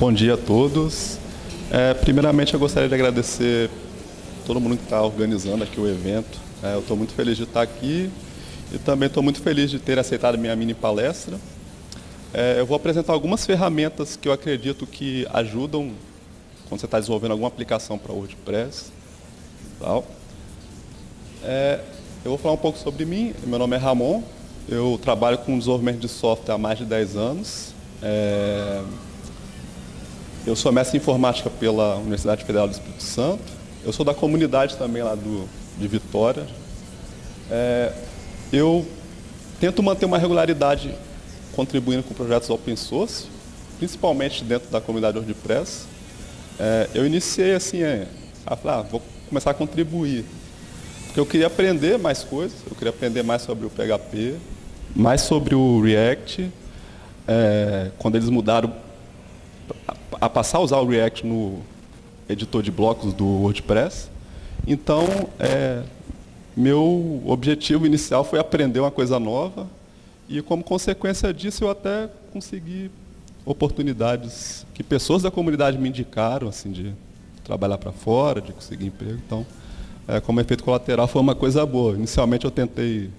Bom dia a todos. Primeiramente, eu gostaria de agradecer todo mundo que está organizando aqui o evento. Eu estou muito feliz de estar aqui e também estou muito feliz de ter aceitado a minha mini palestra. Eu vou apresentar algumas ferramentas que eu acredito que ajudam quando você está desenvolvendo alguma aplicação para WordPress. Tal. Eu vou falar um pouco sobre mim. Meu nome é Ramon. Eu trabalho com desenvolvimento de software há mais de 10 anos. Eu sou mestre em informática pela Universidade Federal do Espírito Santo. Eu sou da comunidade também lá de Vitória. Eu tento manter uma regularidade contribuindo com projetos open source, principalmente dentro da comunidade WordPress. Eu iniciei assim, vou começar a contribuir, porque eu queria aprender mais coisas, eu queria aprender mais sobre o PHP, mais sobre o React. Quando eles mudaram a passar a usar o React no editor de blocos do WordPress. Então, meu objetivo inicial foi aprender uma coisa nova e, como consequência disso, eu até consegui oportunidades que pessoas da comunidade me indicaram, assim, de trabalhar para fora, de conseguir emprego. Então, como efeito colateral, foi uma coisa boa. Inicialmente eu tentei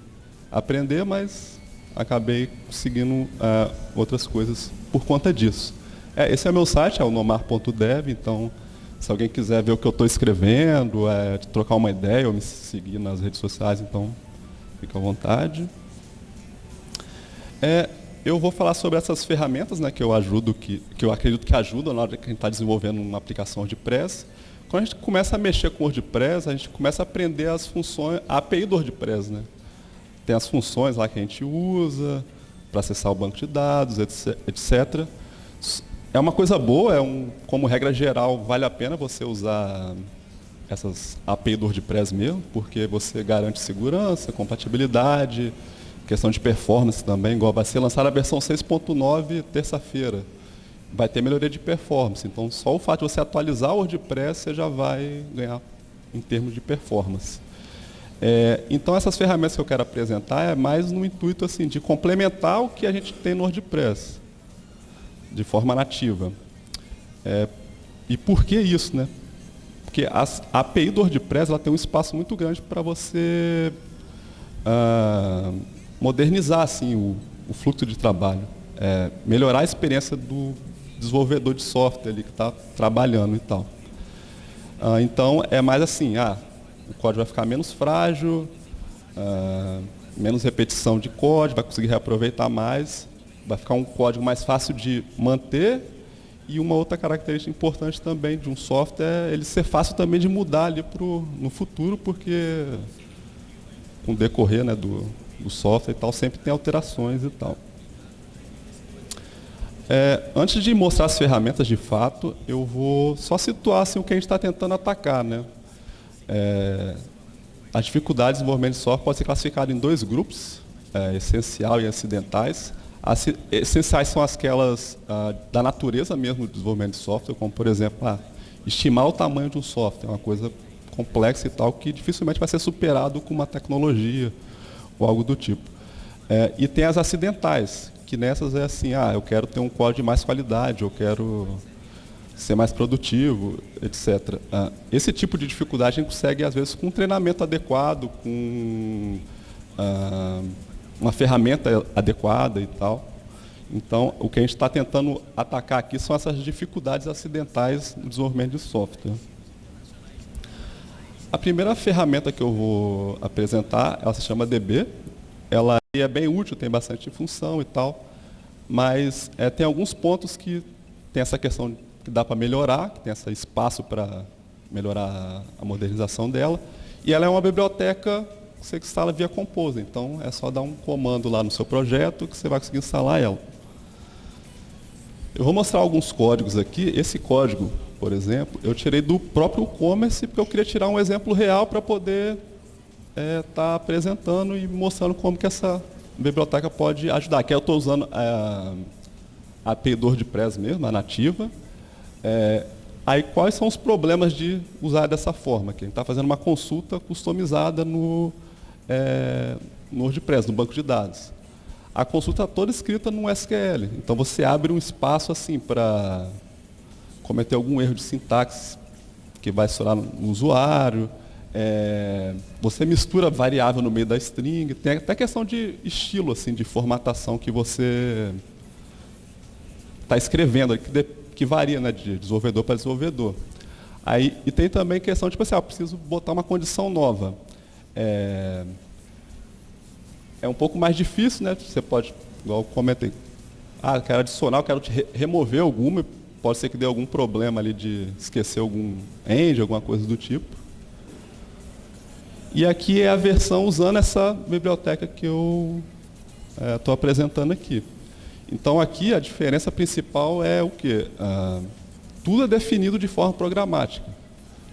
aprender, mas acabei conseguindo outras coisas por conta disso. Esse é meu site, é o nomar.dev, então se alguém quiser ver o que eu estou escrevendo, trocar uma ideia ou me seguir nas redes sociais, então fica à vontade. Eu vou falar sobre essas ferramentas, né, que eu acredito que ajudam na hora que a gente está desenvolvendo uma aplicação WordPress. Quando a gente começa a mexer com o WordPress, a gente começa a aprender as funções, a API do WordPress, né? Tem as funções lá que a gente usa para acessar o banco de dados, etc. É uma coisa boa, como regra geral, vale a pena você usar essas API do WordPress mesmo, porque você garante segurança, compatibilidade, questão de performance também, igual vai ser lançada a versão 6.9 terça-feira. Vai ter melhoria de performance, então só o fato de você atualizar o WordPress, você já vai ganhar em termos de performance. Então essas ferramentas que eu quero apresentar é mais no intuito assim, de complementar o que a gente tem no WordPress, de forma nativa. E por que isso, né? Porque a API do WordPress ela tem um espaço muito grande para você modernizar assim, o fluxo de trabalho, melhorar a experiência do desenvolvedor de software ali que está trabalhando e tal. Então é mais assim, o código vai ficar menos frágil, menos repetição de código, vai conseguir reaproveitar mais. Vai ficar um código mais fácil de manter, e uma outra característica importante também de um software é ele ser fácil também de mudar ali no futuro, porque com o decorrer, né, do software e tal, sempre tem alterações e tal. Antes de mostrar as ferramentas de fato, eu vou só situar assim, o que a gente está tentando atacar, né? As dificuldades de desenvolvimento de software podem ser classificadas em dois grupos, essencial e acidentais. As essenciais são aquelas da natureza mesmo do desenvolvimento de software, como, por exemplo, estimar o tamanho de um software, uma coisa complexa e tal, que dificilmente vai ser superado com uma tecnologia ou algo do tipo. E tem as acidentais, que nessas é assim, eu quero ter um código de mais qualidade, eu quero ser mais produtivo, etc. Esse tipo de dificuldade a gente consegue, às vezes, com um treinamento adequado, com uma ferramenta adequada e tal. Então, o que a gente está tentando atacar aqui são essas dificuldades acidentais no desenvolvimento de software. A primeira ferramenta que eu vou apresentar, ela se chama DB. Ela é bem útil, tem bastante função e tal, mas tem alguns pontos que tem essa questão que dá para melhorar, que tem esse espaço para melhorar a modernização dela, e ela é uma biblioteca que você instala via Compose, então é só dar um comando lá no seu projeto que você vai conseguir instalar ela. Eu vou mostrar alguns códigos aqui. Esse código, por exemplo, eu tirei do próprio e-commerce, porque eu queria tirar um exemplo real para poder estar apresentando e mostrando como que essa biblioteca pode ajudar. Aqui eu estou usando a API do WordPress mesmo, a nativa. Aí quais são os problemas de usar dessa forma? Que a gente está fazendo uma consulta customizada no WordPress, no banco de dados. A consulta toda escrita no SQL. Então você abre um espaço assim para cometer algum erro de sintaxe que vai estourar no usuário. Você mistura variável no meio da string. Tem até questão de estilo, assim, de formatação que você está escrevendo, que varia, né, de desenvolvedor para desenvolvedor. Aí, e tem também questão de, tipo assim, eu preciso botar uma condição nova. É um pouco mais difícil, né? Você pode, igual eu comentei, eu quero adicionar, eu quero remover alguma, pode ser que dê algum problema ali de esquecer algum end, alguma coisa do tipo. E aqui é a versão usando essa biblioteca que eu estou apresentando aqui. Então aqui a diferença principal é o quê? Tudo é definido de forma programática.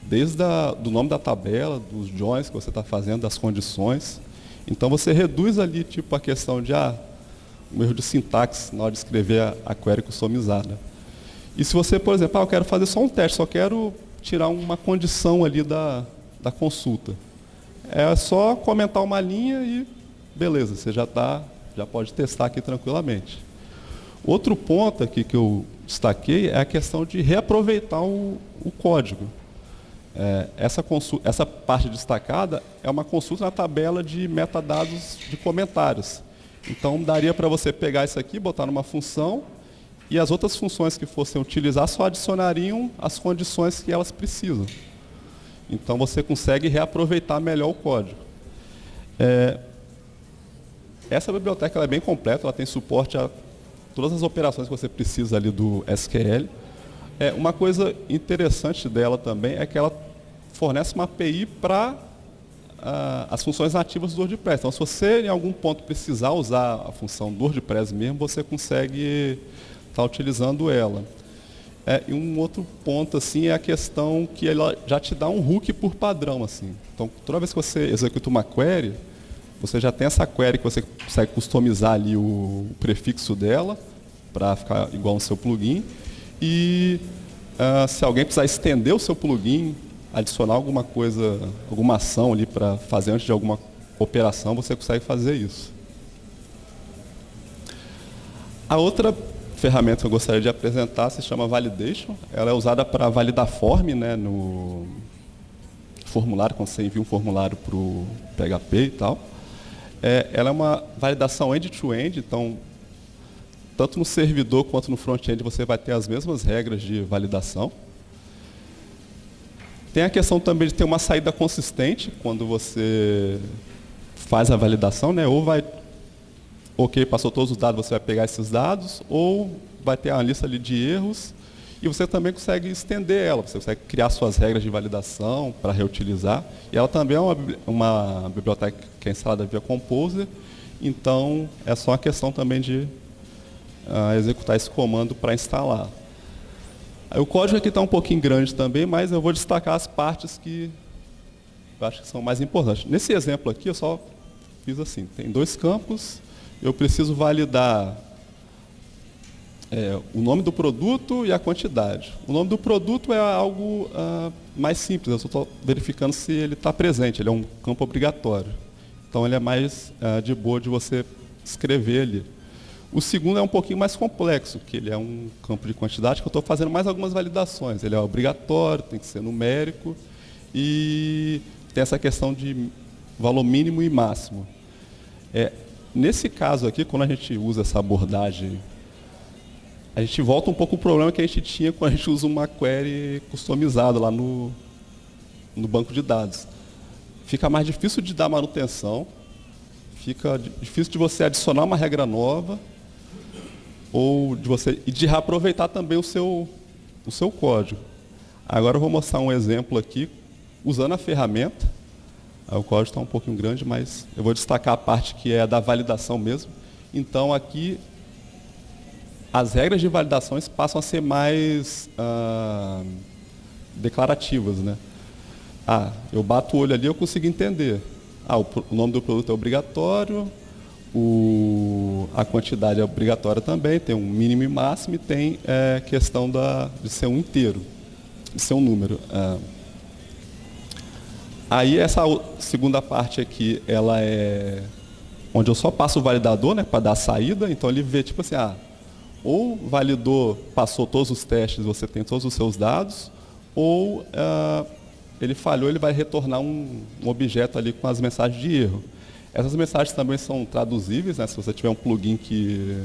Desde do nome da tabela, dos joins que você está fazendo, das condições. Então você reduz ali tipo a questão de um erro de sintaxe na hora de escrever a query customizada. E se você, por exemplo, eu quero fazer só um teste, só quero tirar uma condição ali da consulta. É só comentar uma linha e beleza, você já pode testar aqui tranquilamente. Outro ponto aqui que eu destaquei é a questão de reaproveitar o código. Essa parte destacada é uma consulta na tabela de metadados de comentários. Então, daria para você pegar isso aqui, botar numa função, e as outras funções que fossem utilizar só adicionariam as condições que elas precisam. Então, você consegue reaproveitar melhor o código. Essa biblioteca ela é bem completa, ela tem suporte a todas as operações que você precisa ali do SQL. Uma coisa interessante dela também é que ela fornece uma API para as funções nativas do WordPress. Então, se você em algum ponto precisar usar a função do WordPress mesmo, você consegue estar utilizando ela. E um outro ponto assim, é a questão que ela já te dá um hook por padrão. Assim. Então, toda vez que você executa uma query, você já tem essa query que você consegue customizar ali o prefixo dela para ficar igual no seu plugin. E se alguém precisar estender o seu plugin, adicionar alguma coisa, alguma ação ali para fazer antes de alguma operação, você consegue fazer isso. A outra ferramenta que eu gostaria de apresentar se chama Validation. Ela é usada para validar form, né, no formulário, quando você envia um formulário para o PHP e tal. Ela é uma validação end-to-end, então tanto no servidor quanto no front-end você vai ter as mesmas regras de validação. Tem a questão também de ter uma saída consistente quando você faz a validação, né? Ou vai, ok, passou todos os dados, você vai pegar esses dados, ou vai ter uma lista ali de erros, e você também consegue estender ela, você consegue criar suas regras de validação para reutilizar. E ela também é uma biblioteca que é instalada via Composer, então é só uma questão também de executar esse comando para instalar. O código aqui está um pouquinho grande também, mas eu vou destacar as partes que eu acho que são mais importantes. Nesse exemplo aqui, eu só fiz assim, tem 2 campos, eu preciso validar o nome do produto e a quantidade. O nome do produto é algo mais simples, eu só estou verificando se ele está presente, ele é um campo obrigatório. Então ele é mais de boa de você escrever ali. O segundo é um pouquinho mais complexo, que ele é um campo de quantidade que eu estou fazendo mais algumas validações. Ele é obrigatório, tem que ser numérico e tem essa questão de valor mínimo e máximo. Nesse caso aqui, quando a gente usa essa abordagem, a gente volta um pouco o problema que a gente tinha quando a gente usa uma query customizada lá no banco de dados. Fica mais difícil de dar manutenção, fica difícil de você adicionar uma regra nova, ou de reaproveitar também o seu código. Agora eu vou mostrar um exemplo aqui, usando a ferramenta. O código está um pouquinho grande, mas eu vou destacar a parte que é da validação mesmo. Então aqui, as regras de validações passam a ser mais declarativas, né? Eu bato o olho ali, eu consigo entender. O nome do produto é obrigatório, a quantidade é obrigatória também, tem um mínimo e máximo e tem questão de ser um inteiro, de ser um número. Aí essa segunda parte aqui, ela é onde eu só passo o validador, né, para dar a saída, então ele vê tipo assim, ou validou, passou todos os testes, você tem todos os seus dados, ou ele falhou, ele vai retornar um objeto ali com as mensagens de erro. Essas mensagens também são traduzíveis, né? Se você tiver um plugin que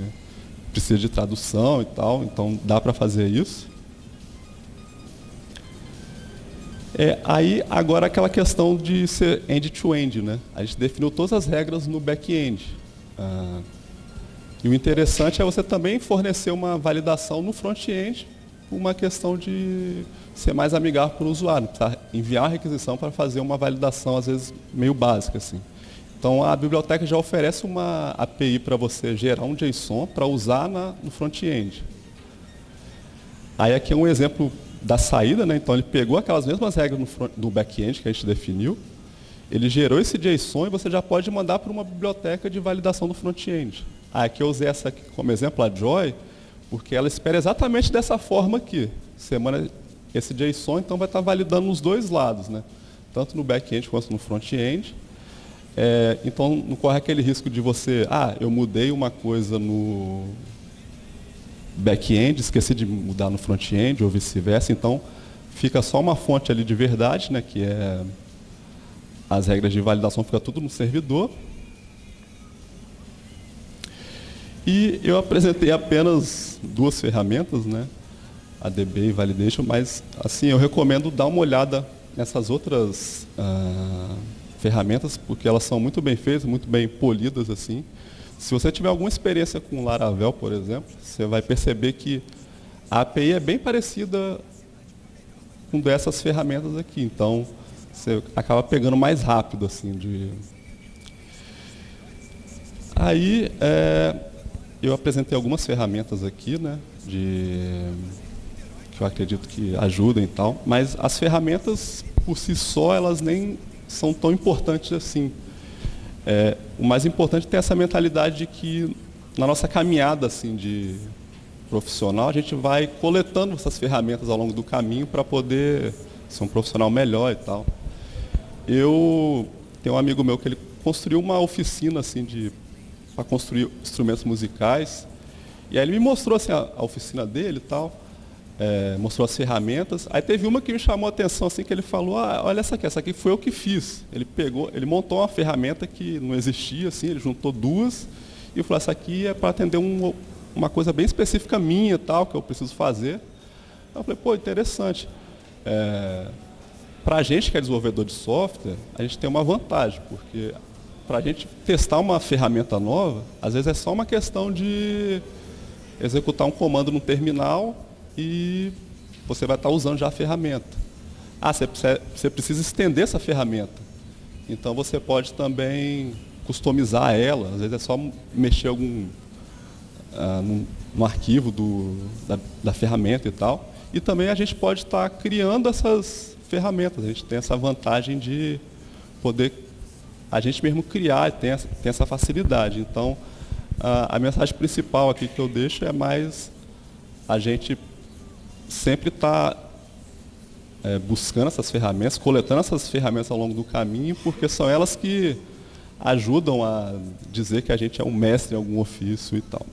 precisa de tradução e tal, então dá para fazer isso. Aí, agora, aquela questão de ser end-to-end, né? A gente definiu todas as regras no back-end. E o interessante é você também fornecer uma validação no front-end, uma questão de ser mais amigável para o usuário, precisar enviar uma requisição para fazer uma validação, às vezes, meio básica, assim. Então, a biblioteca já oferece uma API para você gerar um JSON para usar no front-end. Aí, aqui é um exemplo da saída, né? Então, ele pegou aquelas mesmas regras no back-end que a gente definiu, ele gerou esse JSON e você já pode mandar para uma biblioteca de validação do front-end. Aqui eu usei essa aqui como exemplo, a Joy, porque ela espera exatamente dessa forma aqui. Você manda esse JSON, então vai estar validando nos dois lados, né? Tanto no back-end quanto no front-end. Então, não corre aquele risco de você, eu mudei uma coisa no back-end, esqueci de mudar no front-end, ou vice-versa. Então, fica só uma fonte ali de verdade, né, que é as regras de validação, fica tudo no servidor. E eu apresentei apenas duas ferramentas, né, a DB e Validation, mas assim, eu recomendo dar uma olhada nessas outras ferramentas, porque elas são muito bem feitas, muito bem polidas, assim. Se você tiver alguma experiência com Laravel, por exemplo, você vai perceber que a API é bem parecida com dessas ferramentas aqui. Então, você acaba pegando mais rápido, assim. Aí, eu apresentei algumas ferramentas aqui, né, que eu acredito que ajudem e tal, mas as ferramentas, por si só, elas nem são tão importantes assim. O mais importante é ter essa mentalidade de que, na nossa caminhada assim, de profissional, a gente vai coletando essas ferramentas ao longo do caminho para poder ser um profissional melhor e tal. Eu tenho um amigo meu que ele construiu uma oficina assim, para construir instrumentos musicais, e aí ele me mostrou assim, a oficina dele e tal, mostrou as ferramentas. Aí teve uma que me chamou a atenção, assim, que ele falou, olha essa aqui foi eu que fiz. Ele montou uma ferramenta que não existia, assim, ele juntou duas, e falou, essa aqui é para atender uma coisa bem específica minha, tal, que eu preciso fazer. Então, eu falei, pô, interessante. Para a gente que é desenvolvedor de software, a gente tem uma vantagem, porque para a gente testar uma ferramenta nova, às vezes é só uma questão de executar um comando no terminal e você vai estar usando já a ferramenta. Você precisa estender essa ferramenta. Então você pode também customizar ela, às vezes é só mexer no arquivo da ferramenta e tal. E também a gente pode estar criando essas ferramentas, a gente tem essa vantagem de poder a gente mesmo criar, tem essa facilidade. Então, a mensagem principal aqui que eu deixo é mais a gente sempre está buscando essas ferramentas, coletando essas ferramentas ao longo do caminho, porque são elas que ajudam a dizer que a gente é um mestre em algum ofício e tal.